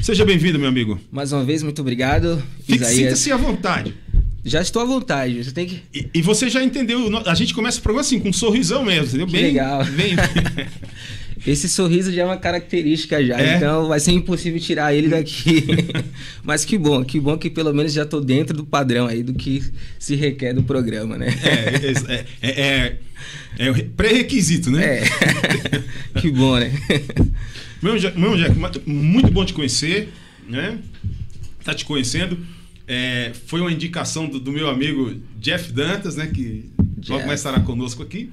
Seja bem-vindo, meu amigo. Mais uma vez, muito obrigado. Sinta-se à vontade. Já estou à vontade. Você tem que... E você já entendeu, a gente começa o programa assim, com um sorrisão mesmo, entendeu? Bem legal. Bem... Esse sorriso já é uma característica já, então vai ser impossível tirar ele daqui. Mas que bom que pelo menos já estou dentro do padrão aí do que se requer do programa, né? É pré-requisito, né? Que bom, né? Meu Jack, muito bom te conhecer, né? Tá te conhecendo. Foi uma indicação do meu amigo Jeff Dantas, né? Que logo mais estará conosco aqui.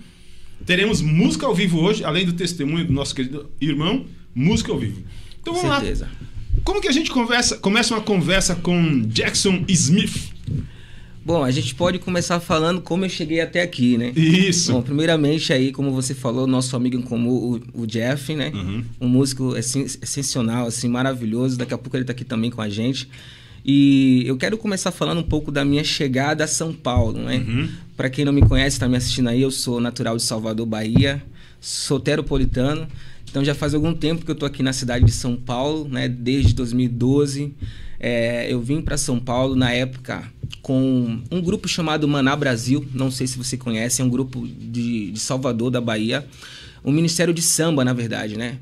Teremos música ao vivo hoje, além do testemunho do nosso querido irmão, música ao vivo. Então vamos lá. Como que a gente começa uma conversa com Jackson Smith? Bom, a gente pode começar falando como eu cheguei até aqui, né? Isso. Bom, primeiramente aí, como você falou, nosso amigo em comum, o Jeff, né? Um músico excepcional, assim, maravilhoso. Daqui a pouco ele tá aqui também com a gente. E eu quero começar falando um pouco da minha chegada a São Paulo, né? Para quem não me conhece, está me assistindo aí, eu sou natural de Salvador, Bahia, soteropolitano. Então já faz algum tempo que eu tô aqui na cidade de São Paulo, né? Desde 2012. Eu vim para São Paulo na época com um grupo chamado Maná Brasil, não sei se você conhece, é um grupo de Salvador, da Bahia. Um ministério de samba, na verdade, né?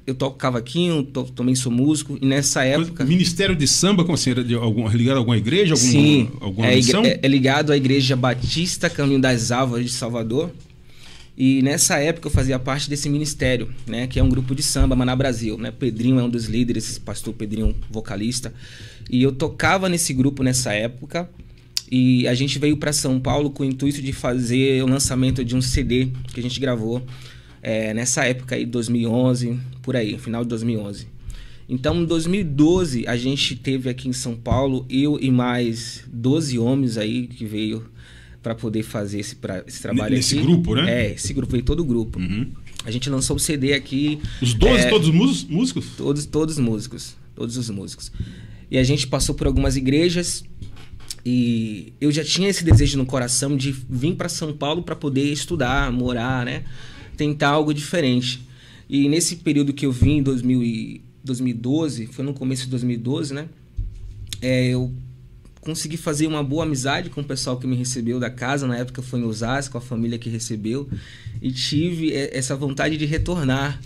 Eu toco cavaquinho, também sou músico, e nessa época... Ministério de Samba, como assim? Ligado a alguma igreja? Sim, alguma missão? É ligado à Igreja Batista Caminho das Alvas de Salvador. E nessa época eu fazia parte desse ministério, né? Que é um grupo de samba, Maná Brasil, né? Pedrinho é um dos líderes, pastor Pedrinho, vocalista. E eu tocava nesse grupo nessa época. E a gente veio para São Paulo com o intuito de fazer o lançamento de um CD que a gente gravou nessa época aí, 2011, por aí, final de 2011. Então, em 2012, a gente teve aqui em São Paulo, eu e mais 12 homens aí que veio para poder fazer esse trabalho nesse aqui. Grupo, né? Esse grupo veio, todo o grupo. A gente lançou o CD aqui. Os 12, todos músicos? Todos músicos, todos os músicos. E a gente passou por algumas igrejas. E eu já tinha esse desejo no coração de vir para São Paulo para poder estudar, morar, né? Tentar algo diferente. E nesse período que eu vim, em 2012, foi no começo de 2012, né? Eu consegui fazer uma boa amizade com o pessoal que me recebeu da casa. Na época foi em Osasco, com a família que recebeu. E tive essa vontade de retornar.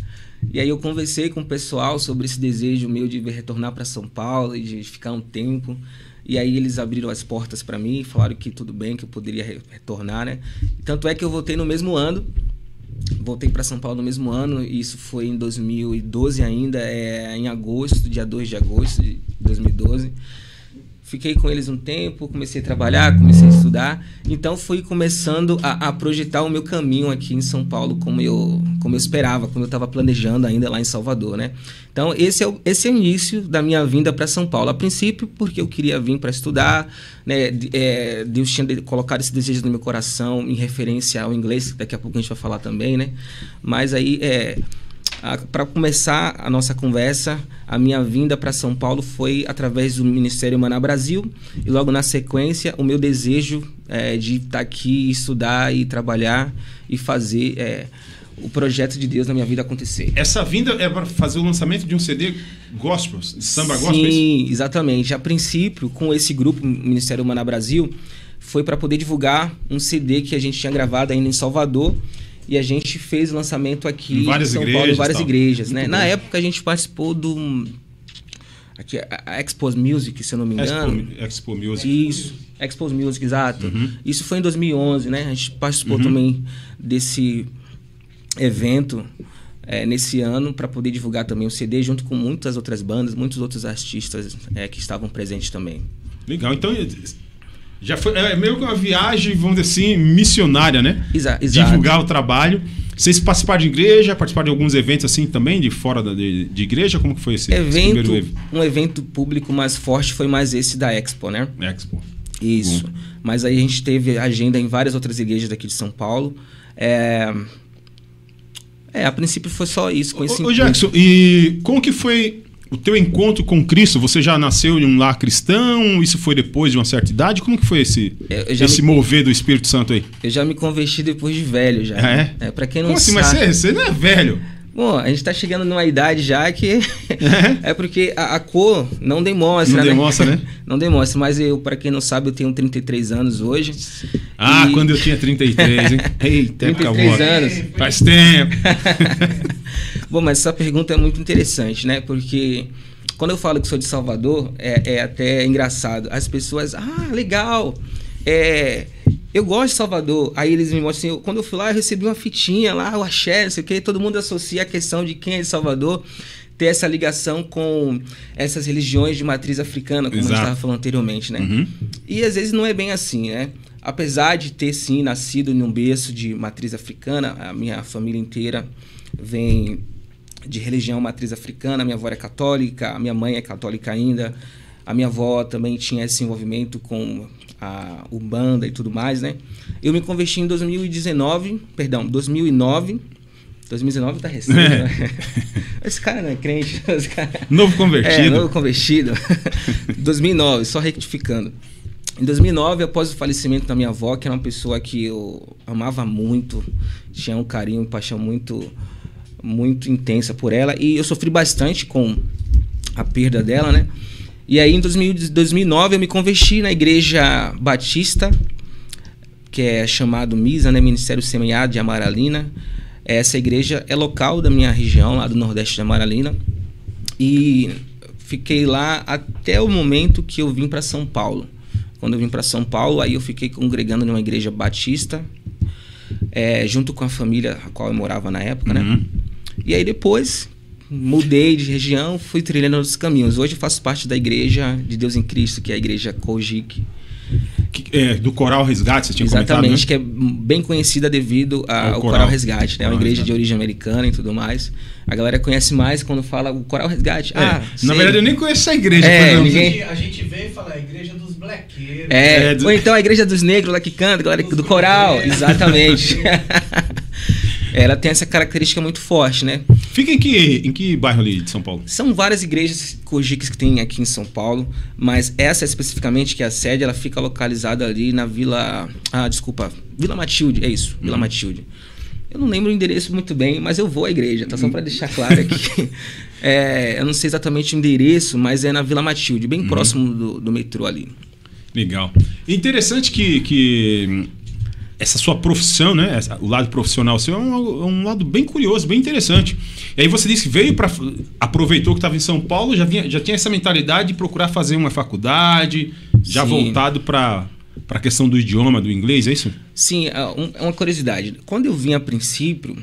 E aí eu conversei com o pessoal sobre esse desejo meu de retornar para São Paulo e de ficar um tempo. E aí eles abriram as portas para mim, falaram que tudo bem, que eu poderia retornar, né? Tanto é que eu voltei no mesmo ano, voltei para São Paulo no mesmo ano, e isso foi em 2012 ainda, em agosto, dia 2 de agosto de 2012. Fiquei com eles um tempo, comecei a trabalhar, comecei a estudar. Então fui começando a projetar o meu caminho aqui em São Paulo como eu esperava, como eu estava planejando ainda lá em Salvador, né? Então esse é o início da minha vinda para São Paulo. A princípio porque eu queria vir para estudar, né? Deus tinha colocado esse desejo no meu coração em referência ao inglês, daqui a pouco a gente vai falar também, né? Mas aí... para começar a nossa conversa, a minha vinda para São Paulo foi através do Ministério Maná Brasil, e logo na sequência o meu desejo de estar aqui, estudar e trabalhar e fazer o projeto de Deus na minha vida acontecer. Essa vinda é para fazer o lançamento de um CD gospel, de samba gospel? Sim, exatamente. A princípio, com esse grupo Ministério Maná Brasil, foi para poder divulgar um CD que a gente tinha gravado ainda em Salvador. E a gente fez o lançamento aqui em São Paulo, em várias igrejas, né? Na época a gente participou do... Aqui, a Expo Music, se eu não me engano. Expo Music. Isso, Expo Music, exato. Isso foi em 2011, né? A gente participou também desse evento nesse ano para poder divulgar também o CD junto com muitas outras bandas, muitos outros artistas que estavam presentes também. Legal, então... Já foi meio que uma viagem, vamos dizer assim, missionária, né? Exato. Divulgar o trabalho. Vocês participaram de igreja, participaram de alguns eventos assim também, de fora de igreja? Como que foi esse primeiro evento? Um evento público mais forte foi mais esse da Expo, né? Expo. Isso. Mas aí a gente teve agenda em várias outras igrejas daqui de São Paulo. A princípio foi só isso. Ô Jackson, e como que foi... O teu encontro com Cristo, você já nasceu em um lar cristão? Isso foi depois de uma certa idade? Como que foi esse mover do Espírito Santo aí? Eu já me converti depois de velho já. Para quem não sabe... Como assim? Mas você não é velho? Bom, a gente tá chegando numa idade já que é porque a cor não demonstra, Não demonstra, né? Não demonstra, mas eu, para quem não sabe, eu tenho 33 anos hoje. Quando eu tinha 33, hein? Eita, 33 anos. Faz tempo. Bom, mas essa pergunta é muito interessante, né? Porque quando eu falo que sou de Salvador, é até engraçado. As pessoas, legal, eu gosto de Salvador. Aí eles me mostram assim, quando eu fui lá, eu recebi uma fitinha lá, o axé, não sei o quê. Todo mundo associa a questão de quem é de Salvador ter essa ligação com essas religiões de matriz africana, como Exato. A gente estava falando anteriormente, né? Uhum. E às vezes não é bem assim, né? Apesar de ter, sim, nascido num berço de matriz africana, a minha família inteira vem de religião matriz africana. Minha avó é católica, a minha mãe é católica ainda. A minha avó também tinha esse envolvimento com a Umbanda e tudo mais, né? Eu me converti em 2009. 2019 tá recente, né? Esse cara não é crente. Novo convertido. Novo convertido. 2009, só retificando. Em 2009, após o falecimento da minha avó, que era uma pessoa que eu amava muito, tinha um carinho e paixão muito intensa por ela, e eu sofri bastante com a perda dela, né? E aí, em 2009, eu me converti na Igreja Batista, que é chamado MISA, né? Ministério Semeado de Amaralina. Essa igreja é local da minha região, lá do Nordeste de Amaralina. E fiquei lá até o momento que eu vim para São Paulo. Quando eu vim para São Paulo, aí eu fiquei congregando numa igreja batista, junto com a família a qual eu morava na época, né? E aí depois mudei de região, fui trilhando outros caminhos. Hoje eu faço parte da Igreja de Deus em Cristo, que é a Igreja Kojic. Do Coral Resgate, você tinha Exatamente, comentado, né? Que é bem conhecida devido ao Coral Resgate, né? É uma igreja de origem americana e tudo mais. A galera conhece mais quando fala o Coral Resgate. Na verdade, eu nem conheço essa igreja. A gente veio e fala a igreja dos blaqueiros. Ou então a igreja dos negros lá que canta, a galera do coral. Exatamente. Ela tem essa característica muito forte, né? Fica em que bairro ali de São Paulo? São várias igrejas Kojics que tem aqui em São Paulo, mas essa especificamente, que é a sede, ela fica localizada ali na Vila... Vila Matilde, é isso, Vila Matilde. Eu não lembro o endereço muito bem, mas eu vou à igreja, tá? Só para deixar claro aqui. Eu não sei exatamente o endereço, mas é na Vila Matilde, bem próximo do metrô ali. Legal. Interessante que essa sua profissão, né? O lado profissional seu é um lado bem curioso, bem interessante. E aí você disse que aproveitou que estava em São Paulo, já tinha essa mentalidade de procurar fazer uma faculdade, já Sim. voltado para a questão do idioma, do inglês, é isso? Sim, uma curiosidade. Quando eu vim a princípio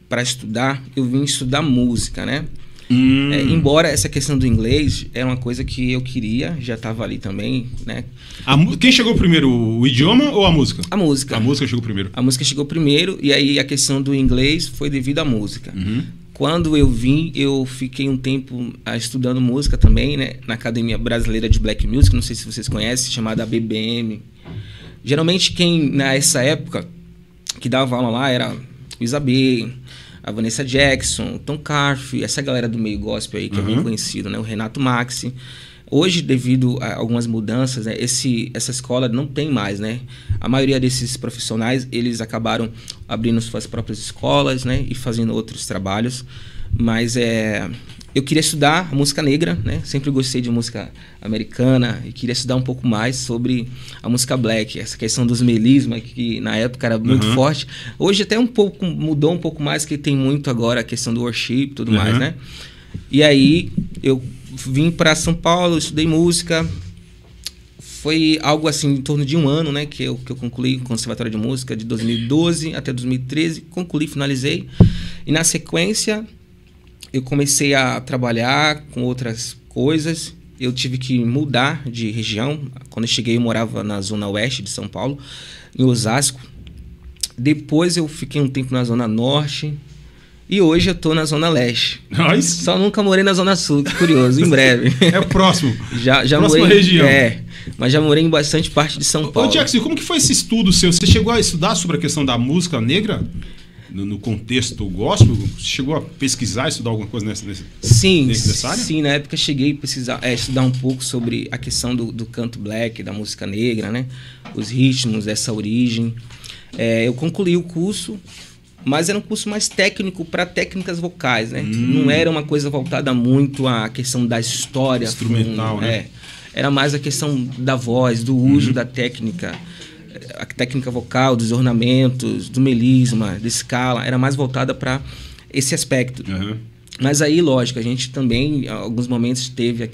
para estudar, eu vim estudar música, né? Embora essa questão do inglês é uma coisa que eu queria, já estava ali também, né? Quem chegou primeiro, o idioma ou a música? A música. A música chegou primeiro. A música chegou primeiro, e aí a questão do inglês foi devido à música. Quando eu vim, eu fiquei um tempo estudando música também, né? Na Academia Brasileira de Black Music, não sei se vocês conhecem, chamada BBM. Geralmente quem, nessa época, que dava aula lá era o Isabê, a Vanessa Jackson, Tom Carf, essa galera do meio gospel aí que é bem conhecido, né? O Renato Maxi. Hoje, devido a algumas mudanças, né, essa escola não tem mais, né? A maioria desses profissionais, eles acabaram abrindo suas próprias escolas, né? E fazendo outros trabalhos. Mas eu queria estudar música negra, né? Sempre gostei de música americana e queria estudar um pouco mais sobre a música black, essa questão dos melismas, que na época era muito forte. Hoje até mudou um pouco mais, que tem muito agora a questão do worship e tudo mais, né? E aí eu vim para São Paulo, estudei música. Foi algo assim, em torno de um ano, né? Que eu concluí o Conservatório de Música, de 2012 até 2013. Concluí, finalizei. E na sequência, eu comecei a trabalhar com outras coisas. Eu tive que mudar de região. Quando eu cheguei, eu morava na zona oeste de São Paulo, em Osasco. Depois eu fiquei um tempo na zona norte. E hoje eu tô na zona leste. Nice. Só nunca morei na zona sul, que curioso, em breve. É o próximo. Já Próxima morei, região. Mas já morei em bastante parte de São Paulo. Ô, Jackson, como que foi esse estudo seu? Você chegou a estudar sobre a questão da música negra? No contexto gospel? Você chegou a pesquisar, estudar alguma coisa nessa área? Sim, na época cheguei a pesquisar, estudar um pouco sobre a questão do canto black, da música negra, né? Os ritmos, dessa origem. Eu concluí o curso, mas era um curso mais técnico para técnicas vocais, né? Não era uma coisa voltada muito à questão da história. Instrumental, né? Era mais a questão da voz, do uso da técnica, a técnica vocal, dos ornamentos, do melisma, da escala. Era mais voltada para esse aspecto. Mas aí, lógico, a gente também, em alguns momentos, teve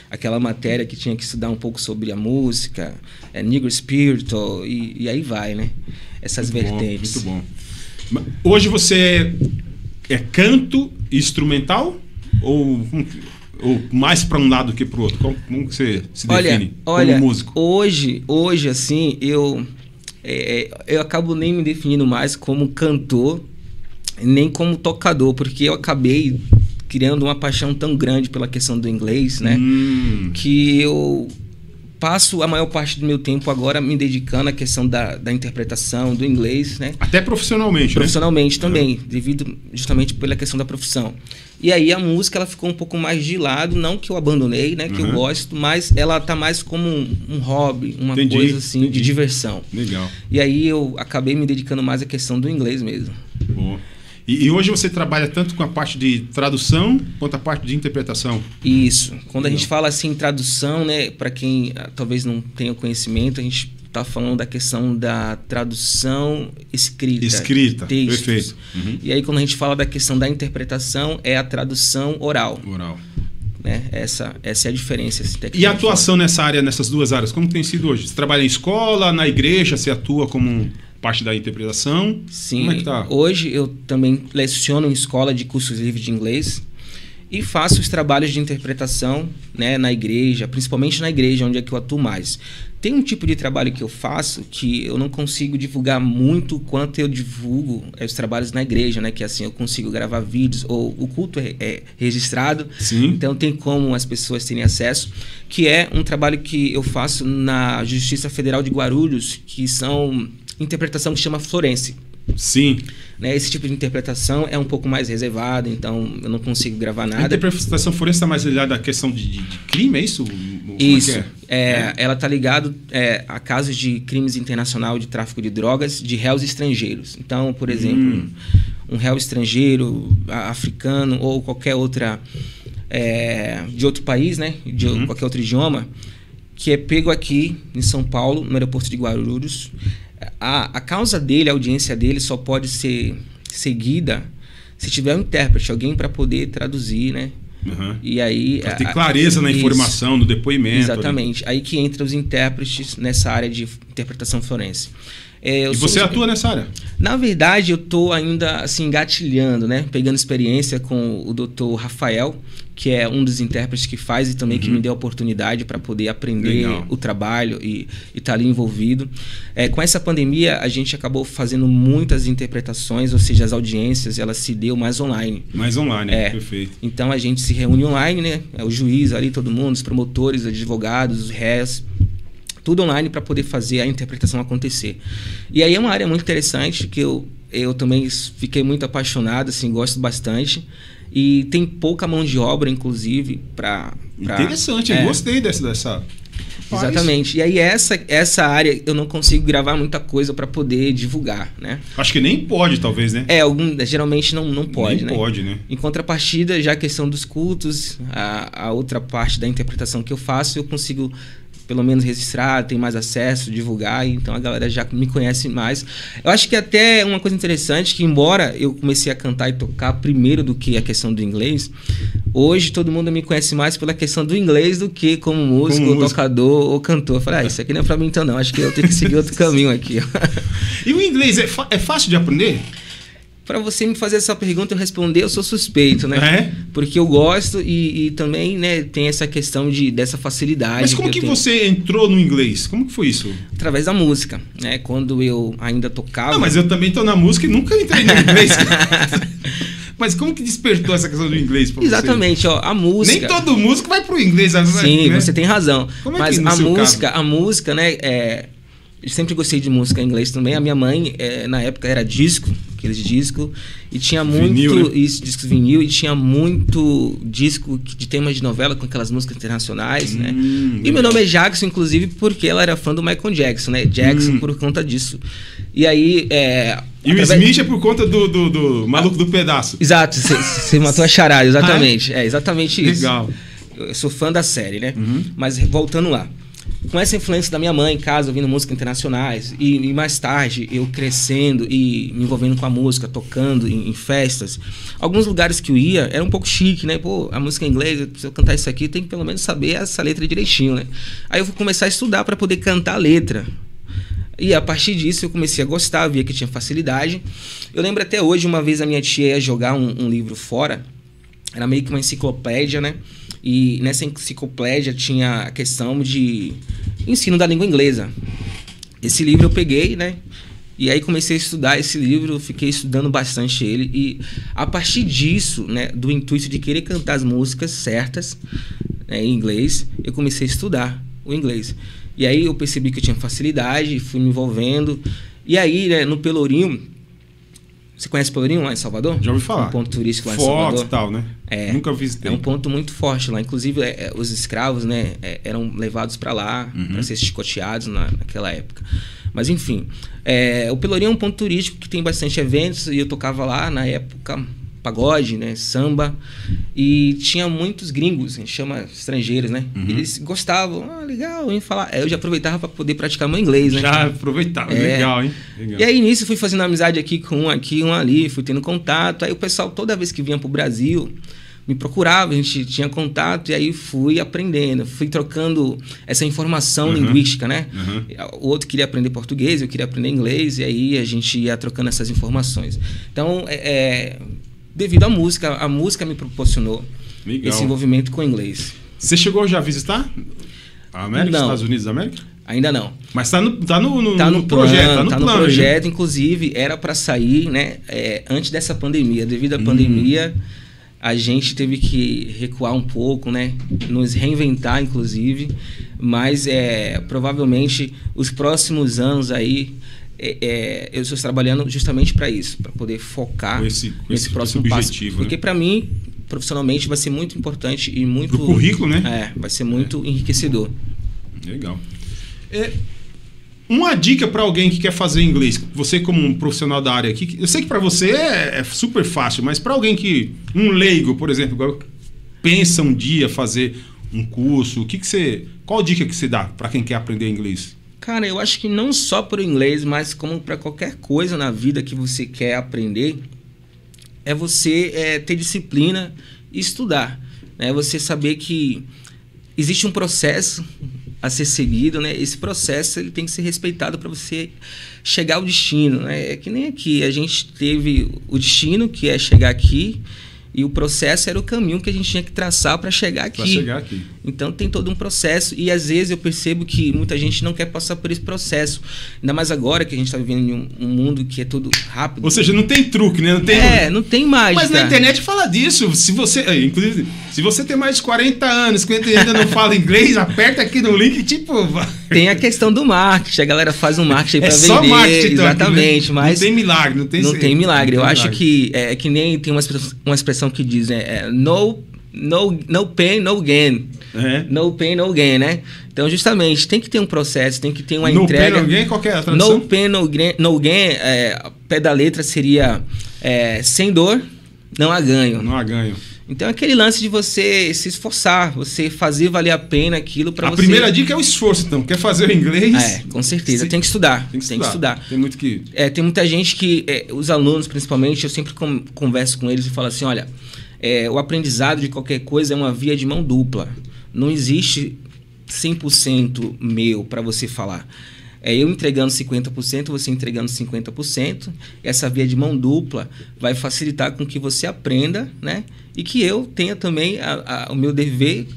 aquela matéria que tinha que estudar um pouco sobre a música, Negro Spiritual, e aí vai, né? Essas vertentes. Muito bom. Hoje você é canto instrumental ou mais para um lado que para o outro? Como você se define como músico? Hoje assim, eu acabo nem me definindo mais como cantor, nem como tocador, porque eu acabei criando uma paixão tão grande pela questão do inglês, né? Que eu passo a maior parte do meu tempo agora me dedicando à questão da interpretação do inglês, né? Até profissionalmente, profissionalmente também, devido justamente pela questão da profissão. E aí a música ela ficou um pouco mais de lado, não que eu abandonei, né? Que eu gosto, mas ela tá mais como um hobby, uma coisa assim de diversão. Legal. E aí eu acabei me dedicando mais à questão do inglês mesmo. Boa. E hoje você trabalha tanto com a parte de tradução quanto a parte de interpretação? Isso. Quando a gente fala assim tradução, né, para quem talvez não tenha conhecimento, a gente está falando da questão da tradução escrita. Textos. Perfeito. E aí quando a gente fala da questão da interpretação, é a tradução oral. Né? Essa é a diferença. E a atuação nessa área, nessas duas áreas, como tem sido hoje? Você trabalha em escola, na igreja, você atua como parte da interpretação? Sim, como é que tá? Hoje eu também leciono em escola de cursos livres de inglês e faço os trabalhos de interpretação, né, na igreja, principalmente na igreja, onde é que eu atuo mais. Tem um tipo de trabalho que eu faço que eu não consigo divulgar muito quanto eu divulgo os trabalhos na igreja, né? Que assim, eu consigo gravar vídeos, ou o culto é registrado, então tem como as pessoas terem acesso, que é um trabalho que eu faço na Justiça Federal de Guarulhos, que são interpretação que chama forense. Sim. Né, esse tipo de interpretação é um pouco mais reservado, então eu não consigo gravar nada. A interpretação forense está mais ligada à questão de crime, é isso? Isso. Ela está ligada a casos de crimes internacional de tráfico de drogas de réus estrangeiros. Então, por exemplo, um réu estrangeiro, africano ou qualquer outra de outro país, né, de qualquer outro idioma, que é pego aqui em São Paulo, no aeroporto de Guarulhos. A causa dele, a audiência dele só pode ser seguida se tiver um intérprete, alguém para poder traduzir, né? E aí pra ter clareza na informação, no depoimento. Exatamente. Aí que entram os intérpretes nessa área de interpretação forense. E você atua nessa área? Na verdade, eu estou ainda assim engatilhando, né? Pegando experiência com o Dr. Rafael, que é um dos intérpretes que faz e também que me deu a oportunidade para poder aprender o trabalho e estar ali envolvido. Com essa pandemia, a gente acabou fazendo muitas interpretações, ou seja, as audiências, elas se deu mais online. Mais online, perfeito. Então, a gente se reúne online, né? O juiz ali, todo mundo, os promotores, os advogados, os réus, tudo online para poder fazer a interpretação acontecer. E aí é uma área muito interessante que eu também fiquei muito apaixonado, assim, gosto bastante. E tem pouca mão de obra, inclusive, para... Interessante, eu gostei dessa... Exatamente. E aí essa área eu não consigo gravar muita coisa para poder divulgar, né? Acho que nem pode, talvez, né? Geralmente não pode, nem pode, né? Em contrapartida, já a questão dos cultos, a outra parte da interpretação que eu faço, eu consigo pelo menos registrar, tem mais acesso, divulgar, então a galera já me conhece mais. Eu acho que até uma coisa interessante, que embora eu comecei a cantar e tocar primeiro do que a questão do inglês, hoje todo mundo me conhece mais pela questão do inglês do que como músico, tocador ou cantor. Eu falei, isso aqui não é pra mim então não, acho que eu tenho que seguir outro caminho aqui. E o inglês é fácil de aprender? Para você me fazer essa pergunta, eu responder, eu sou suspeito, né? Porque eu gosto e também, né, tem essa questão dessa facilidade. Mas como que você entrou no inglês? Como que foi isso? Através da música, né? Quando eu ainda tocava... Não, mas eu também tô na música e nunca entrei no inglês. Mas como que despertou essa questão do inglês pra você? Exatamente, a música... Nem todo músico vai pro inglês. Sim, né? Você tem razão. Como é mas que a música, né, eu sempre gostei de música em inglês também. A minha mãe, na época, era disco, aqueles discos, e tinha muito vinil, né? Isso, discos vinil, e tinha muito disco de temas de novela com aquelas músicas internacionais, né? E meu nome é Jackson, inclusive, porque ela era fã do Michael Jackson, né? Jackson por conta disso. E aí, E o Smith é por conta do maluco do pedaço. Exato, você matou a charada, exatamente. É exatamente isso. Legal. Eu sou fã da série, né? Mas voltando lá. Com essa influência da minha mãe em casa, ouvindo músicas internacionais, e mais tarde eu crescendo e me envolvendo com a música, tocando em festas, alguns lugares que eu ia era um pouco chique, né? Pô, a música em inglês, se eu cantar isso aqui, tem que pelo menos saber essa letra direitinho, né? Aí eu vou começar a estudar para poder cantar a letra. E a partir disso eu comecei a gostar, via que tinha facilidade. Eu lembro até hoje, uma vez a minha tia ia jogar um livro fora, era meio que uma enciclopédia, né? E nessa enciclopédia tinha a questão de ensino da língua inglesa. Esse livro eu peguei, né? E aí comecei a estudar esse livro, fiquei estudando bastante ele. E a partir disso, né, do intuito de querer cantar as músicas certas, né, em inglês, eu comecei a estudar o inglês. E aí eu percebi que eu tinha facilidade, fui me envolvendo. E aí, né, no Pelourinho... Você conhece Pelourinho lá em Salvador? Já ouvi falar. Um ponto turístico lá em Fotos Salvador. e tal, né? Nunca visitei. É um ponto muito forte lá. Inclusive, os escravos, né, eram levados para lá para ser chicoteados naquela época. Mas, enfim, o Pelourinho é um ponto turístico que tem bastante eventos e eu tocava lá na época pagode, né, samba, e tinha muitos gringos, a gente chama estrangeiros, né? Eles gostavam, legal, em falar. Eu já aproveitava para poder praticar meu inglês, né? Já aproveitava, legal, hein? Legal. E aí nisso fui fazendo amizade aqui com um aqui, um ali, fui tendo contato. Aí o pessoal, toda vez que vinha pro Brasil, me procurava, a gente tinha contato, e aí fui aprendendo, fui trocando essa informação linguística, né? O outro queria aprender português, eu queria aprender inglês, e aí a gente ia trocando essas informações. Então, devido à música, a música me proporcionou esse envolvimento com o inglês. Você chegou já a visitar a América, Não. Estados Unidos da América? Ainda não. Mas tá no projeto. Tá no plano, projeto, inclusive, era para sair, né, antes dessa pandemia. Devido à pandemia, a gente teve que recuar um pouco, né, nos reinventar, inclusive. Mas provavelmente os próximos anos aí, eu estou trabalhando justamente para isso, para poder focar nesse próximo passo. Porque para mim, profissionalmente, vai ser muito importante e muito... Pro currículo, né? Vai ser muito enriquecedor. Legal. Uma dica para alguém que quer fazer inglês, você como um profissional da área aqui, eu sei que para você é super fácil, mas para alguém um leigo, por exemplo, pensa um dia fazer um curso, qual dica que você dá para quem quer aprender inglês? Cara, eu acho que não só para o inglês, mas como para qualquer coisa na vida que você quer aprender, é você ter disciplina e estudar. Né? Você saber que existe um processo a ser seguido, né? Esse processo ele tem que ser respeitado para você chegar ao destino. Né? É que nem aqui, a gente teve o destino, que é chegar aqui, e o processo era o caminho que a gente tinha que traçar para chegar aqui. Então tem todo um processo, e às vezes eu percebo que muita gente não quer passar por esse processo. Ainda mais agora que a gente está vivendo em um mundo que é tudo rápido. Ou seja, não tem truque, né? Não tem mágica. Mas na internet fala disso. Inclusive, se você tem mais de 40 anos que ainda não fala inglês, aperta aqui no link e Tem a questão do marketing. A galera faz um marketing para vender. Só marketing, exatamente. Então, mas não tem milagre. Não tem milagre. Eu acho que que nem tem uma expressão que diz, no pain, no gain. No pain, no gain, né? Então, justamente, tem que ter um processo, tem que ter uma entrega. No pain, no gain, qual que é a tradução? No pain, no gain, pé da letra seria sem dor, não há ganho. Não há ganho. Então, é aquele lance de você se esforçar, você fazer valer a pena aquilo para você... A primeira dica é o esforço, então. Quer fazer o inglês? Com certeza. Tem que estudar. Tem que estudar. Tem muito que... Tem muita gente que... os alunos, principalmente, eu sempre converso com eles e falo assim, olha, o aprendizado de qualquer coisa é uma via de mão dupla. Não existe 100% meu para você falar. Eu entregando 50%, você entregando 50%. Essa via de mão dupla vai facilitar com que você aprenda, né? E que eu tenha também o meu dever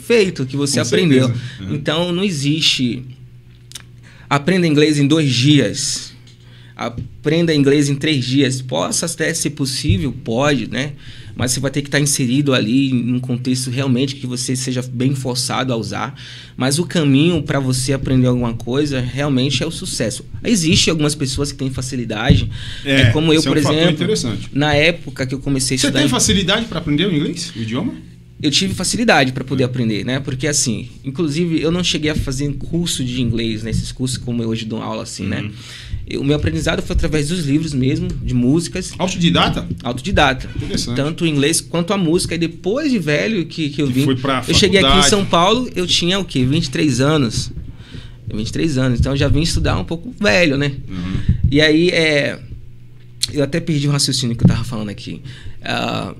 feito, que você aprendeu. Então, não existe... Aprenda inglês em 2 dias. Aprenda inglês em 3 dias. Possa até ser possível, pode, né? Mas você vai ter que estar inserido ali num contexto realmente que você seja bem forçado a usar. Mas o caminho para você aprender alguma coisa realmente é o sucesso. Existem algumas pessoas que têm facilidade. Como eu, por exemplo, na época que eu comecei a estudar... Você tem facilidade para aprender o inglês, o idioma? eu tive facilidade para poder aprender, né? Porque assim, inclusive eu não cheguei a fazer curso de inglês, né? Esses cursos como eu hoje dou aula assim, né? O meu aprendizado foi através dos livros mesmo, de músicas. Autodidata? Autodidata. Interessante. Tanto o inglês quanto a música. E depois de velho que eu vim... Foi pra eu cheguei aqui em faculdade. São Paulo, eu tinha o quê? 23 anos. 23 anos. Então eu já vim estudar um pouco velho, né? E aí, eu até perdi o raciocínio que eu tava falando aqui.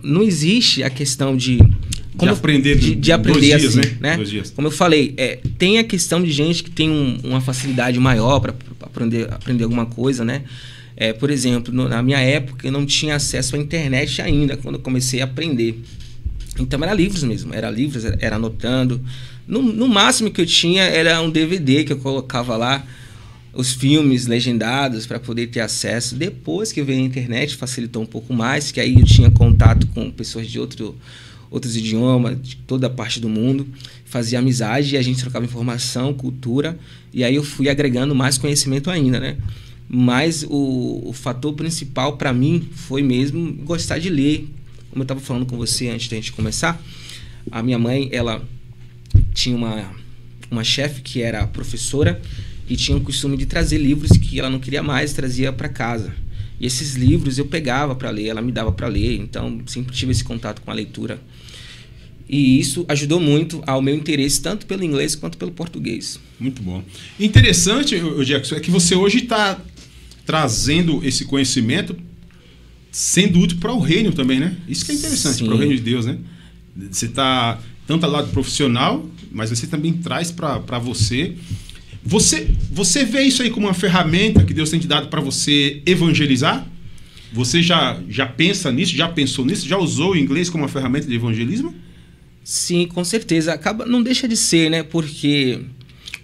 Não existe a questão de aprender de aprender 2 dias, assim, né? 2 dias. Como eu falei, tem a questão de gente que tem uma facilidade maior para aprender alguma coisa, né? Por exemplo, na minha época eu não tinha acesso à internet ainda quando eu comecei a aprender. Então era livros mesmo, era anotando. No máximo que eu tinha era um DVD que eu colocava lá os filmes legendados para poder ter acesso. Depois que veio a internet facilitou um pouco mais, que aí eu tinha contato com pessoas de outros idiomas, de toda a parte do mundo, fazia amizade e a gente trocava informação, cultura, e aí eu fui agregando mais conhecimento ainda, né? Mas o fator principal para mim foi mesmo gostar de ler. Como eu estava falando com você antes da gente começar, a minha mãe, ela tinha uma chefe que era professora e tinha o costume de trazer livros que ela não queria mais, trazia para casa. E esses livros eu pegava para ler, ela me dava para ler, então sempre tive esse contato com a leitura. E isso ajudou muito ao meu interesse, tanto pelo inglês quanto pelo português. Muito bom. Interessante, Jackson, é que você hoje está trazendo esse conhecimento sendo útil para o reino também, né? Isso que é interessante, para o reino de Deus, né? Você está tanto ao lado profissional, mas você também traz para você. Você vê isso aí como uma ferramenta que Deus tem te dado para você evangelizar? Você já pensa nisso? Já pensou nisso? Já usou o inglês como uma ferramenta de evangelismo? Sim, com certeza. Não deixa de ser, né? Porque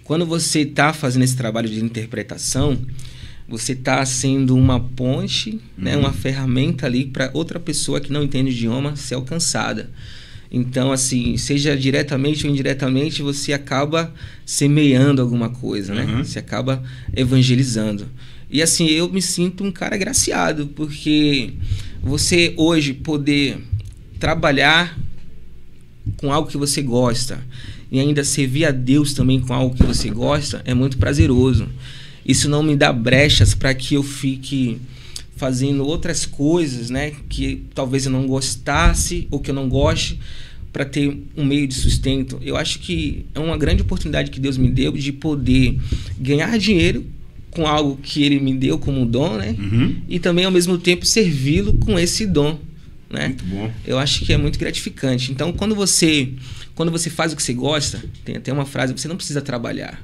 quando você está fazendo esse trabalho de interpretação, você está sendo uma ponte, né? Uma ferramenta ali para outra pessoa que não entende o idioma ser alcançada. Então, assim, seja diretamente ou indiretamente, você acaba semeando alguma coisa, né? Você acaba evangelizando. E, assim, eu me sinto um cara agraciado, porque você hoje poder trabalhar com algo que você gosta e ainda servir a Deus também com algo que você gosta é muito prazeroso. Isso não me dá brechas para que eu fique fazendo outras coisas, né, que talvez eu não gostasse ou que eu não goste, para ter um meio de sustento. Eu acho que é uma grande oportunidade que Deus me deu de poder ganhar dinheiro com algo que Ele me deu como um dom, né? E também ao mesmo tempo servi-lo com esse dom, né? Muito bom. Eu acho que é muito gratificante. Então, quando você faz o que você gosta, tem até uma frase: você não precisa trabalhar.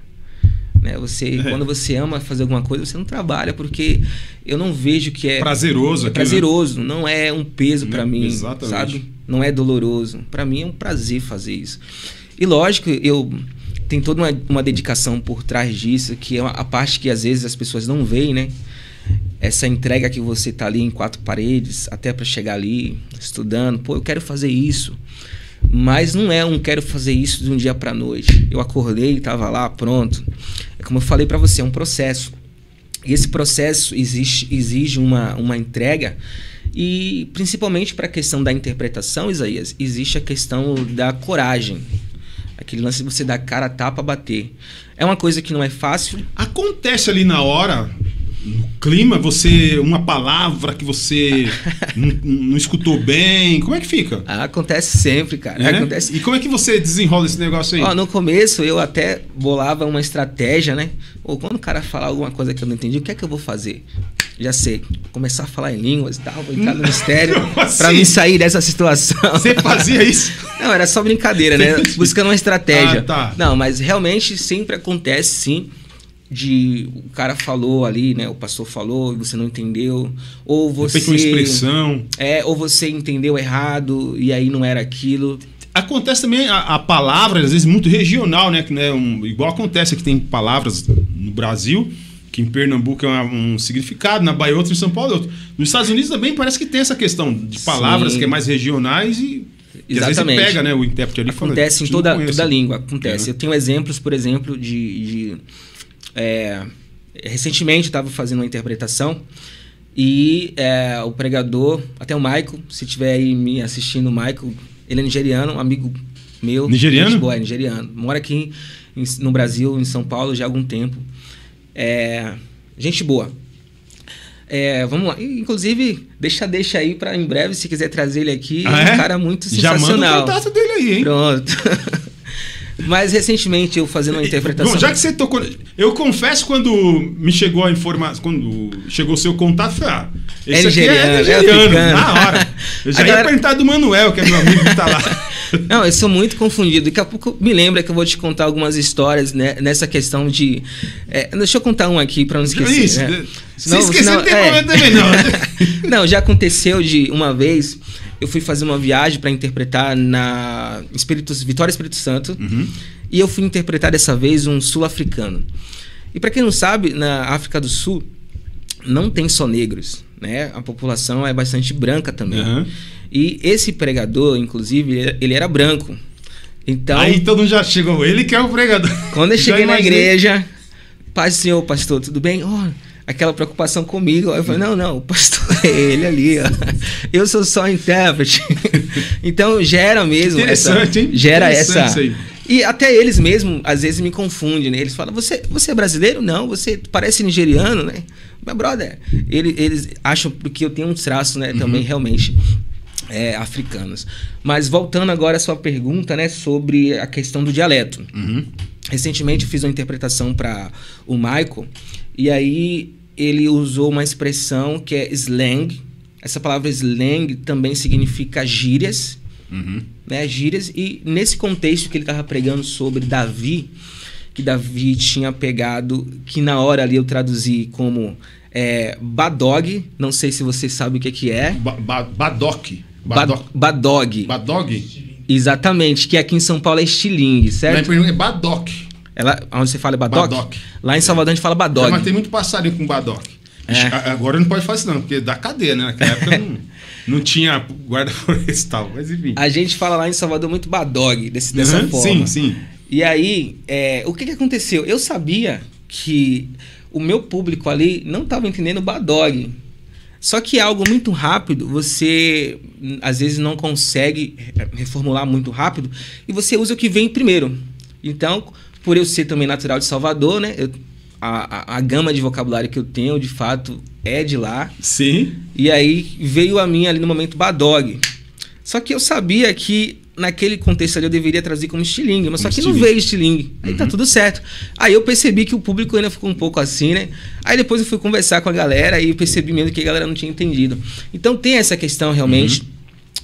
Né? Quando você ama fazer alguma coisa, você não trabalha, porque eu não vejo que é prazeroso. Prazeroso, né? Não é um peso para mim, exatamente. Sabe? Não é doloroso. Para mim é um prazer fazer isso. E lógico, tem toda uma dedicação por trás disso, que é a parte que às vezes as pessoas não veem, né? Essa entrega que você tá ali em 4 paredes, até para chegar ali estudando, pô, eu quero fazer isso. Mas não é quero fazer isso de um dia para noite. Eu acordei, estava lá, pronto. É como eu falei para você, é um processo. E esse processo exige uma entrega. E principalmente para a questão da interpretação, Isaías, existe a questão da coragem. Aquele lance de você dar cara a tapa, bater. É uma coisa que não é fácil. Acontece ali na hora, no clima, uma palavra que você não escutou bem, como é que fica? Acontece sempre, cara. Acontece. E como é que você desenrola esse negócio aí? No começo eu até bolava uma estratégia, né? Quando o cara falar alguma coisa que eu não entendi, o que é que eu vou fazer? Já sei, começar a falar em línguas e tal, vou entrar no mistério pra me sair dessa situação. Você fazia isso? Não, era só brincadeira, né? Buscando uma estratégia. Tá. Não, mas realmente sempre acontece, sim, o cara falou ali, né? O pastor falou e você não entendeu. Ou você... uma expressão. Ou você entendeu errado e aí não era aquilo. Acontece também a palavra, às vezes, muito regional, né? Igual acontece que tem palavras no Brasil, que em Pernambuco é um significado, na Bahia outro, em São Paulo outro. Nos Estados Unidos também parece que tem essa questão de palavras, sim, que é mais regionais e às vezes você pega, né, o intérprete ali. Acontece em toda a língua, acontece. Eu tenho exemplos, por exemplo, recentemente eu estava fazendo uma interpretação e o pregador, até o Michael, se estiver aí me assistindo, o Michael, Ele é nigeriano, um amigo meu. Nigeriano? Gente boa, é nigeriano. Mora aqui no Brasil, em São Paulo, já há algum tempo. Gente boa. Vamos lá. Inclusive, deixa aí para em breve, se quiser trazer ele aqui. É um cara muito sensacional. Já manda o contato dele aí, hein? Pronto. Mas recentemente eu fazendo uma interpretação... Bom, já que você tocou... Eu confesso, quando me chegou a informação... Quando chegou o seu contato, eu falei, esse aqui é nigeriano, na hora. Eu já ia perguntar do Manuel, que é meu amigo que tá lá. Não, eu sou muito confundido. Daqui a pouco me lembra que eu vou te contar algumas histórias, né, nessa questão de... deixa eu contar uma aqui para não esquecer. Isso. Né? Se esquecer, não tem problema também, não. Não, já aconteceu de uma vez... Eu fui fazer uma viagem para interpretar na Vitória Espírito Santo. Uhum. E eu fui interpretar dessa vez um sul-africano. E para quem não sabe, na África do Sul não tem só negros, né? A população é bastante branca também. Uhum. E esse pregador, inclusive, ele era branco. Então, aí todo mundo já chegou. Ele que é o pregador. Quando eu cheguei na igreja, paz do Senhor, pastor, tudo bem? Aquela preocupação comigo. Eu falei, não, o pastor é ele ali, ó. Eu sou só intérprete. Então gera mesmo interessante, hein? Gera essa. Isso aí. E até eles mesmo às vezes me confundem, né? Eles falam, você é brasileiro? Não, você parece nigeriano, né? Mas brother, eles acham que eu tenho um traço, né, também realmente africanos. Mas voltando agora à sua pergunta, né, sobre a questão do dialeto. Uhum. Recentemente eu fiz uma interpretação para o Michael. E aí ele usou uma expressão que é slang. Essa palavra slang também significa gírias. Uhum. Né? Gírias. E nesse contexto que ele estava pregando sobre Davi, que Davi tinha pegado, que na hora ali eu traduzi como badog. Não sei se você sabe o que é. Badog. Badog. Badog? Exatamente. Que aqui em São Paulo é estilingue, certo? É badog. Onde você fala badoque? Lá em Salvador a gente fala badoque. Mas tem muito passarinho com badoque. Agora não pode fazer isso não, porque dá cadeia, né? Naquela época não tinha guarda florestal, mas enfim. A gente fala lá em Salvador muito badogue, dessa forma. Sim. E aí, o que aconteceu? Eu sabia que o meu público ali não estava entendendo badogue. Só que é algo muito rápido, você às vezes não consegue reformular muito rápido e você usa o que vem primeiro. Então... Por eu ser também natural de Salvador, né? A gama de vocabulário que eu tenho, de fato, é de lá. Sim. E aí veio a minha ali no momento badog. Só que eu sabia que naquele contexto ali eu deveria trazer como estilingue, mas só que não veio estilingue. Aí tá tudo certo. Aí eu percebi que o público ainda ficou um pouco assim, né? Aí depois eu fui conversar com a galera e eu percebi mesmo que a galera não tinha entendido. Então tem essa questão realmente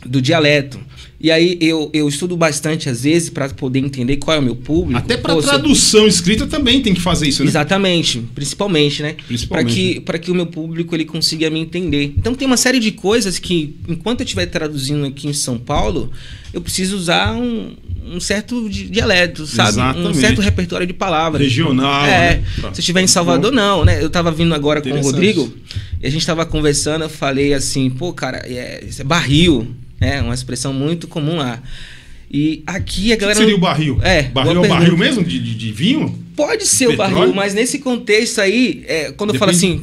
do dialeto. E aí eu estudo bastante às vezes para poder entender qual é o meu público. Até para tradução escrita também tem que fazer isso, né? Exatamente, principalmente, né? Para que o meu público ele consiga me entender. Então tem uma série de coisas que enquanto eu estiver traduzindo aqui em São Paulo, eu preciso usar um certo dialeto, sabe? Exatamente. Um certo repertório de palavras. Regional. Né? Se eu estiver em Salvador, não, né? Eu tava vindo agora com o Rodrigo e a gente tava conversando, eu falei assim, pô, cara, isso é barril. É uma expressão muito comum lá. E aqui a galera... O que seria o barril? Barril é o barril mesmo de vinho? Pode ser petróleo? O barril, mas nesse contexto aí, quando eu falo assim,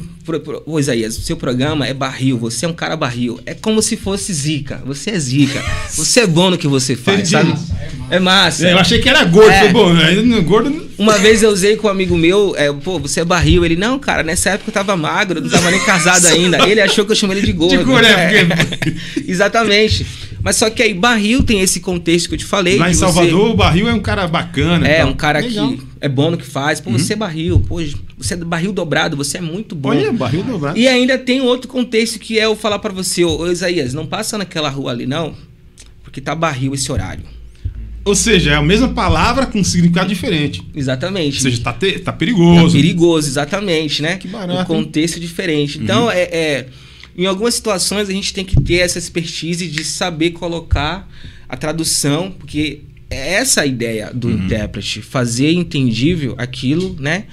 ô Isaías, seu programa é barril, você é um cara barril. É como se fosse zica. Você é zica. Você é bom no que você faz, sabe? É massa. Eu achei que era gordo. Foi bom, né? Gordo... Uma vez eu usei com um amigo meu, pô, você é barril. Ele, não, cara, nessa época eu tava magro, não tava nem casado ainda. Ele achou que eu chamei ele de gordo. De gordo, Exatamente. Mas só que aí, barril tem esse contexto que eu te falei. Lá em Salvador, o barril é um cara bacana. Um cara que é bom no que faz. Pô, você é barril. Pô, você é barril dobrado, você é muito bom. Olha, barril dobrado. E ainda tem outro contexto que é eu falar pra você, ô Isaías, não passa naquela rua ali, não, porque tá barril esse horário. Ou seja, é a mesma palavra com significado diferente. Exatamente. Ou seja, tá perigoso. Tá perigoso, exatamente, né? Que barato. Um contexto diferente. Então, em algumas situações a gente tem que ter essa expertise de saber colocar a tradução, porque é essa a ideia do intérprete, fazer entendível aquilo, né,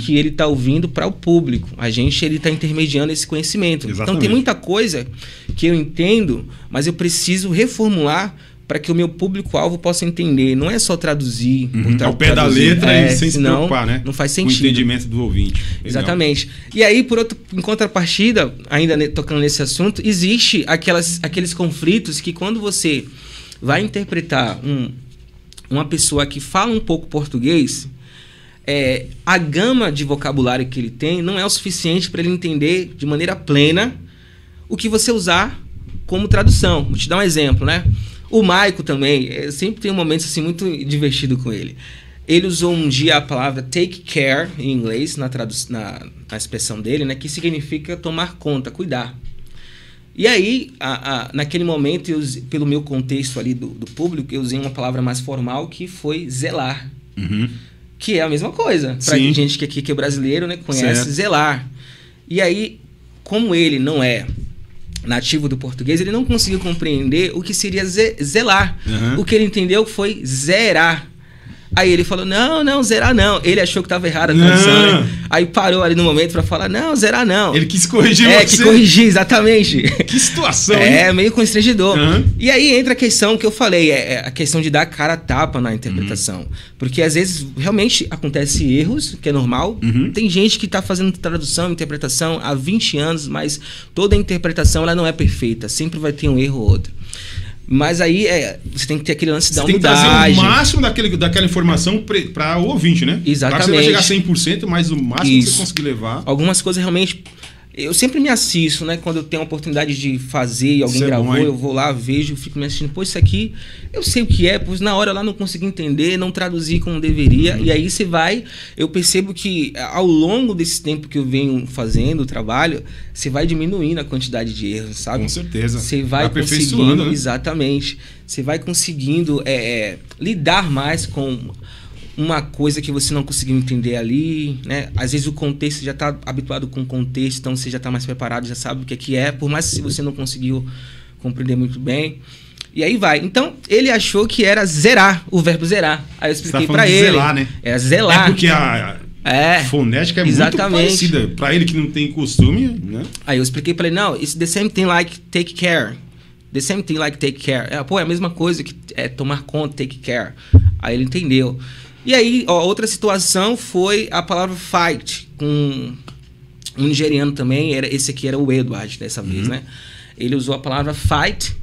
que ele está ouvindo para o público. Ele está intermediando esse conhecimento. Exatamente. Então tem muita coisa que eu entendo, mas eu preciso reformular para que o meu público-alvo possa entender. Não é só traduzir. Ao pé da letra e sem se preocupar, né? Não faz sentido. O entendimento do ouvinte. Legal. Exatamente. E aí, em contrapartida, ainda tocando nesse assunto, existe aqueles conflitos que quando você vai interpretar uma pessoa que fala um pouco português, a gama de vocabulário que ele tem não é o suficiente para ele entender de maneira plena o que você usar como tradução. Vou te dar um exemplo, né? O Maico também, sempre tem um momento assim, muito divertido com ele. Ele usou um dia a palavra take care em inglês, na expressão dele, né, que significa tomar conta, cuidar. E aí, naquele momento, pelo meu contexto ali do público, eu usei uma palavra mais formal que foi zelar. Uhum. Que é a mesma coisa. Pra gente que aqui que é brasileiro, né, conhece certo. zelar. E aí, como ele não é nativo do português, ele não conseguiu compreender o que seria zelar. Uhum. O que ele entendeu foi zerar. Aí ele falou, não, zerar não. Ele achou que estava errado a tradução, né? Aí parou ali no momento para falar, não, zerar não. Ele quis corrigir você. Que corrigir, exatamente. Que situação, hein? Meio constrangedor. Uhum. E aí entra a questão que eu falei, a questão de dar cara a tapa na interpretação. Porque às vezes realmente acontece erros, que é normal. Uhum. Tem gente que está fazendo tradução e interpretação há 20 anos, mas toda a interpretação ela não é perfeita. Sempre vai ter um erro ou outro. Mas aí você tem que ter aquele lance da humildade. Tem que trazer o máximo daquela informação para o ouvinte, né? Exatamente. Claro que você vai chegar a 100%, mas o máximo que você conseguir levar. Algumas coisas realmente... Eu sempre me assisto, né? Quando eu tenho a oportunidade de fazer e alguém gravou, eu vou lá, vejo, fico me assistindo. Pô, isso aqui, eu sei o que é, pois na hora lá não consegui entender, não traduzi como deveria. E aí você vai... Eu percebo que ao longo desse tempo que eu venho fazendo o trabalho, você vai diminuindo a quantidade de erros, sabe? Com certeza. Você vai conseguindo... Né? Exatamente. Você vai conseguindo lidar mais com... uma coisa que você não conseguiu entender ali, né? Às vezes o contexto, você já está habituado com o contexto, então você já está mais preparado, já sabe o que é, por mais que você não conseguiu compreender muito bem. E aí vai. Então, ele achou que era zerar, o verbo zerar. Aí eu expliquei para ele. Zelar, né? É zelar. É porque a fonética é muito parecida. Para ele que não tem costume, né? Aí eu expliquei para ele, não, it's the same thing like take care. The same thing like take care. É a mesma coisa que tomar conta, take care. Aí ele entendeu. E aí, outra situação foi a palavra fight, com um nigeriano também, esse aqui era o Edward dessa vez, né? Ele usou a palavra fight,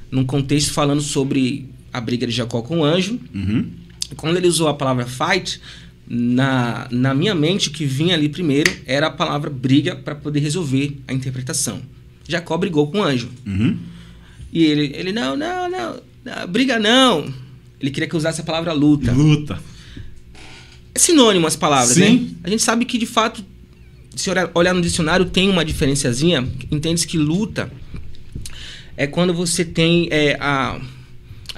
num contexto falando sobre a briga de Jacó com o anjo. Uhum. E quando ele usou a palavra fight, na minha mente, o que vinha ali primeiro era a palavra briga para poder resolver a interpretação. Jacó brigou com o anjo. Uhum. E ele não, briga não. Ele queria que eu usasse a palavra luta. Luta. É sinônimo as palavras, Sim. né? A gente sabe que, de fato, se olhar no dicionário, tem uma diferenciazinha. Entende-se que luta é quando você tem a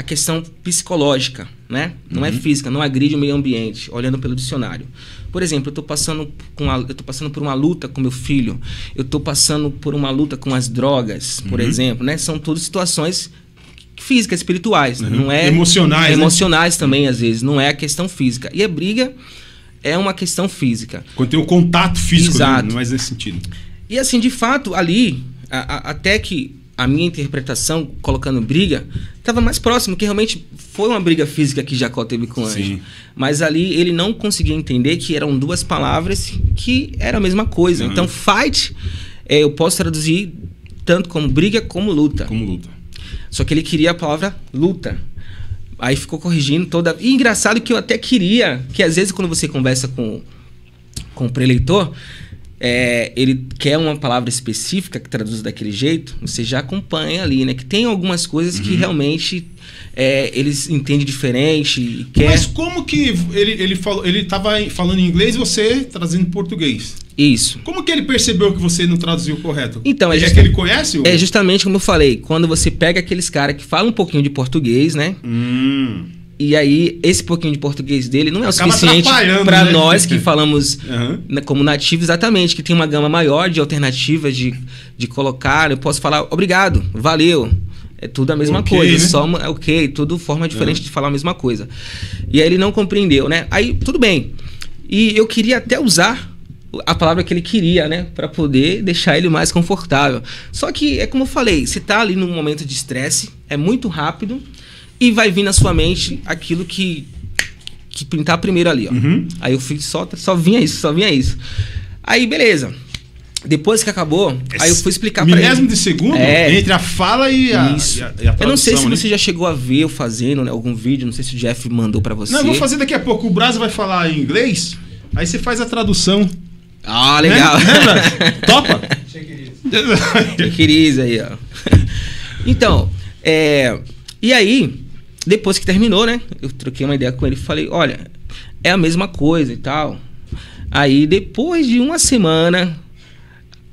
questão psicológica, né? Não é física, não agride o meio ambiente, olhando pelo dicionário. Por exemplo, eu tô passando por uma luta com meu filho. Eu estou passando por uma luta com as drogas, por exemplo, né? São todas situações físicas, espirituais, não é emocionais, né? Também às vezes, não é a questão física. E a briga é uma questão física. Quando tem um contato físico, exato, né? Mas nesse sentido. E assim, de fato, ali, até que a minha interpretação, colocando briga, estava mais próximo, que realmente foi uma briga física que Jacó teve com o anjo. Sim. Mas ali ele não conseguia entender que eram duas palavras que eram a mesma coisa. Então, fight, eu posso traduzir tanto como briga como luta. Como luta. Só que ele queria a palavra luta. Aí ficou corrigindo toda... E engraçado que eu até queria... Que às vezes quando você conversa com o preleitor, ele quer uma palavra específica que traduz daquele jeito, você já acompanha ali, né? Que tem algumas coisas que realmente eles entendem diferente e quer... Mas como que ele estava falando em inglês e você trazendo em português? Isso. Como que ele percebeu que você não traduziu correto? Então, que ele conhece? É justamente como eu falei, quando você pega aqueles caras que falam um pouquinho de português, né? E aí, esse pouquinho de português dele não é o suficiente para nós que falamos como nativos, exatamente, que tem uma gama maior de alternativas de colocar. Eu posso falar obrigado, valeu. É tudo a mesma coisa, né? Só tudo forma diferente de falar a mesma coisa. E aí ele não compreendeu, né? Aí, tudo bem. E eu queria até usar a palavra que ele queria, né? Para poder deixar ele mais confortável. Só que, é como eu falei, você tá ali num momento de estresse, é muito rápido e vai vir na sua mente aquilo que pintar primeiro ali, ó. Aí eu fiz só vinha isso. Aí, beleza. Depois que acabou, aí eu fui explicar pra ele. Milésimo de segundo? Entre a fala e a tradução, eu não sei se né? você já chegou a ver eu fazendo, né, algum vídeo, não sei se o Jeff mandou pra você. Não, eu vou fazer daqui a pouco. O Brás vai falar em inglês, aí você faz a tradução. Ah, legal. Né, Brás? Topa? Querido aí, ó. Então, e aí, depois que terminou, né, eu troquei uma ideia com ele e falei, olha, é a mesma coisa e tal. Aí, depois de uma semana,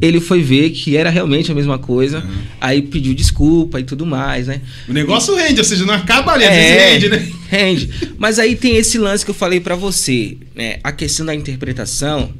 ele foi ver que era realmente a mesma coisa. Aí pediu desculpa e tudo mais, né? O negócio rende, ou seja, não acaba ali, às vezes rende, né? Rende. Mas aí tem esse lance que eu falei pra você, né? A questão da interpretação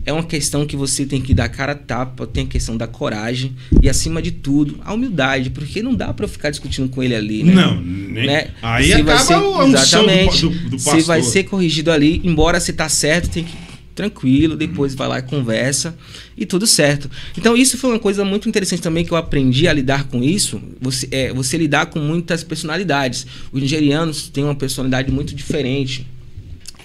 é uma questão que você tem que dar cara a tapa, tem a questão da coragem e, acima de tudo, a humildade, porque não dá pra eu ficar discutindo com ele ali, né? Não, nem... Né? Aí Se vai acaba ser, a unção do pastor. Você vai ser corrigido ali, embora você tá certo, tem que tranquilo, depois vai lá e conversa e tudo certo. Então isso foi uma coisa muito interessante também que eu aprendi a lidar com isso, você lidar com muitas personalidades. Os nigerianos têm uma personalidade muito diferente,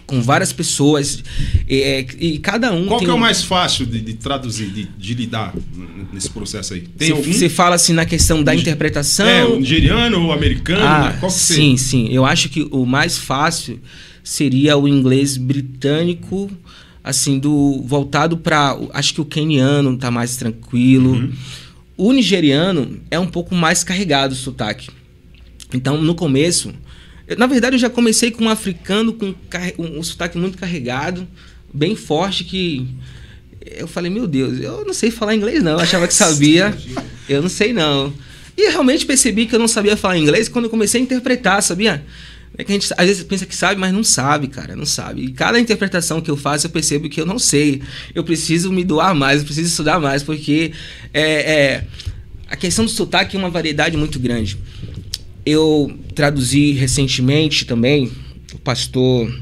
com várias pessoas, e cada um Qual tem que é o mais fácil de traduzir, de lidar nesse processo aí? Tem algum? Você fala assim na questão da interpretação? O nigeriano ou o americano? Qual que sim, sim. Eu acho que o mais fácil seria o inglês britânico, assim, voltado para... Acho que o queniano tá mais tranquilo. O nigeriano é um pouco mais carregado o sotaque. Então, no começo... Na verdade, eu já comecei com um africano com um sotaque muito carregado, bem forte, que... Eu falei, meu Deus, eu não sei falar inglês, não. Eu achava que sabia. Eu não sei, não. E realmente percebi que eu não sabia falar inglês quando eu comecei a interpretar, sabia? É que a gente às vezes pensa que sabe, mas não sabe, cara, não sabe. E cada interpretação que eu faço, eu percebo que eu não sei. Eu preciso me doar mais, eu preciso estudar mais, porque a questão do sotaque é uma variedade muito grande. Eu traduzi recentemente também o pastor,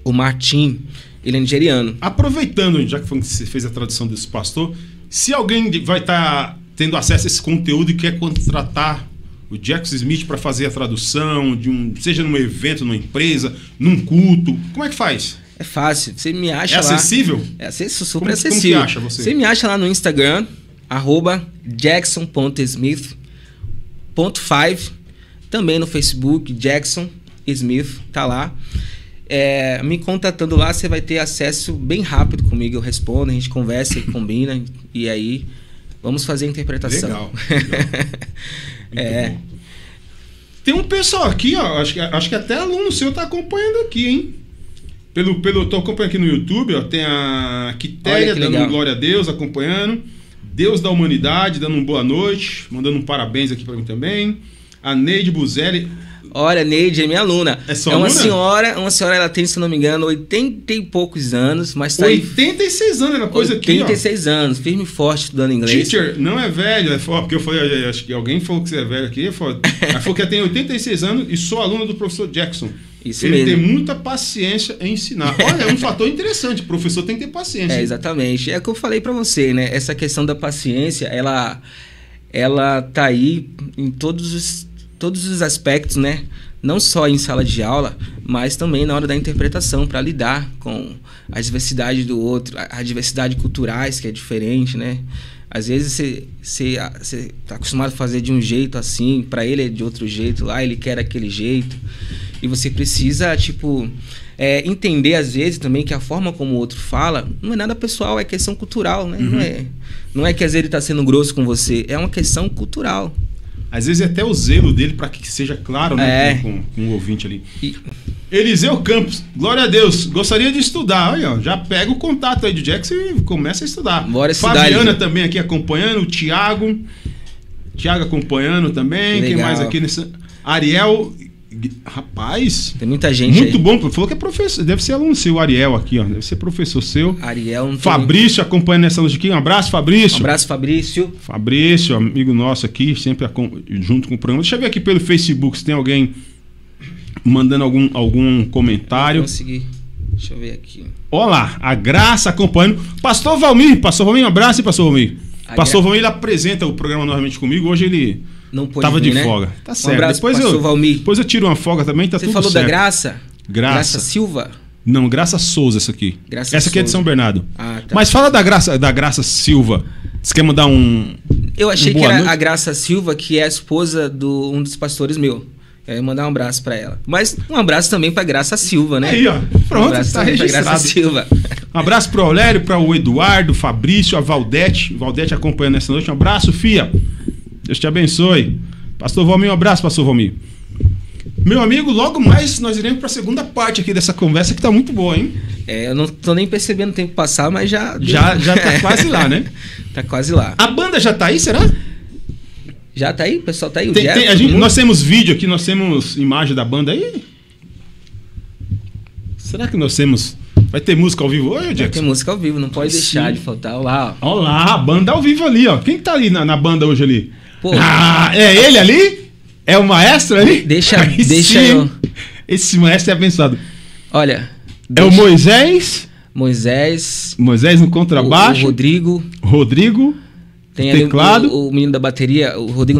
o Martim, ele é nigeriano. Aproveitando, já que você fez a tradução desse pastor, se alguém vai estar tendo acesso a esse conteúdo e quer contratar o Jackson Smith para fazer a tradução, seja num evento, numa empresa, num culto, como é que faz? É fácil, você me acha lá. É acessível? É super acessível. Como que acha você? Você me acha lá no Instagram, @jackson.smith.5, também no Facebook, Jackson Smith, tá lá. Me contatando lá, você vai ter acesso bem rápido comigo, eu respondo, a gente conversa e combina, e aí vamos fazer a interpretação. Legal. Tem um pessoal aqui, ó, acho que até aluno seu tá acompanhando aqui, hein? Tô acompanhando aqui no YouTube, ó, tem a Quitéria dando legal. glória a Deus, acompanhando. Deus da Humanidade dando boa noite, mandando um parabéns aqui pra mim também. A Neide Buzelli. Olha, Neide é minha aluna. É sua uma aluna? Uma senhora, ela tem, se não me engano, 80 e poucos anos, mas tá 86 anos, era coisa aqui, ó. 86 anos, firme e forte, estudando inglês. Teacher, não é velho, porque eu falei, acho que alguém falou que você é velho aqui, ela falou que tem 86 anos e sou aluna do professor Jackson. Isso Ele mesmo. tem muita paciência em ensinar. Olha, é um fator interessante, o professor tem que ter paciência. Exatamente. É o que eu falei pra você, né? Essa questão da paciência, ela tá aí em todos os aspectos, né? Não só em sala de aula, mas também na hora da interpretação, para lidar com a diversidade do outro, a diversidade culturais, que é diferente, né? Às vezes você tá acostumado a fazer de um jeito assim, para ele é de outro jeito, lá ele quer aquele jeito. E você precisa, entender às vezes também que a forma como o outro fala não é nada pessoal, é questão cultural, né? Não é que às vezes ele tá sendo grosso com você, é uma questão cultural. Às vezes é até o zelo dele para que seja claro, né, com o ouvinte ali. Eliseu Campos, glória a Deus, gostaria de estudar. Olha, já pega o contato aí do Jackson e começa a estudar. Bora estudar. Fabiana também aqui acompanhando, o Thiago acompanhando também. Quem mais aqui nesse? Ariel, rapaz. Tem muita gente muito aí. Bom, falou que é professor, deve ser aluno seu, Ariel aqui, ó, deve ser professor seu. Ariel, Fabrício acompanhando nessa luz aqui, um abraço, Fabrício. Um abraço, Fabrício. Fabrício, amigo nosso aqui, sempre junto com o programa. Deixa eu ver aqui pelo Facebook se tem alguém mandando algum comentário. Não consegui. Deixa eu ver aqui. Olá, a Graça acompanhando. Pastor Valmir, um abraço, hein, Pastor Valmir. Pastor Valmir, ele apresenta o programa novamente comigo. Hoje ele não pôde tava vir, de né? folga. Tá certo. Um abraço, Pastor Valmir. Depois eu tiro uma folga também, tá Você tudo falou certo. da Graça? Graça Silva. Não, Graça Souza essa aqui. Graça essa aqui é de Souza. São Bernardo. Ah, tá. Mas fala da Graça Silva. Você quer mandar um... Eu achei que boa era noite? a Graça Silva, que é a esposa de um dos pastores meu. Eu ia mandar um abraço pra ela. Mas um abraço também pra Graça Silva, né? Aí, ó. Pronto, um abraço tá também pra Graça registrado. Silva. Um abraço pro Aulério, para o Eduardo, Fabrício, a Valdete. Valdete acompanhando essa noite. Um abraço, fia. Deus te abençoe. Pastor Valmir, um abraço, Pastor Valmir. Meu amigo, logo mais nós iremos para a segunda parte aqui dessa conversa que tá muito boa, hein? Eu não tô nem percebendo o tempo passar, mas já... Já tá quase lá, né? Tá quase lá. A banda já tá aí, será? Já tá aí? O pessoal tá aí? O Tem, Jeff, a gente, todo mundo? nós temos vídeo aqui, nós temos imagem da banda aí? Será que nós temos... Vai ter música ao vivo hoje, Tem Jackson? música ao vivo, não pode Sim. deixar de faltar. Olha lá, ó. Olha lá, a banda ao vivo ali, ó. Quem que tá ali na banda hoje ali? Pô. Ah, é ele ali? É o maestro ali? Deixa Aí deixa sim. eu... Esse maestro é abençoado. Olha... É o Moisés Moisés... no contrabaixo. O Rodrigo... Rodrigo. Tem teclado. ali o menino da bateria, o Rodrigo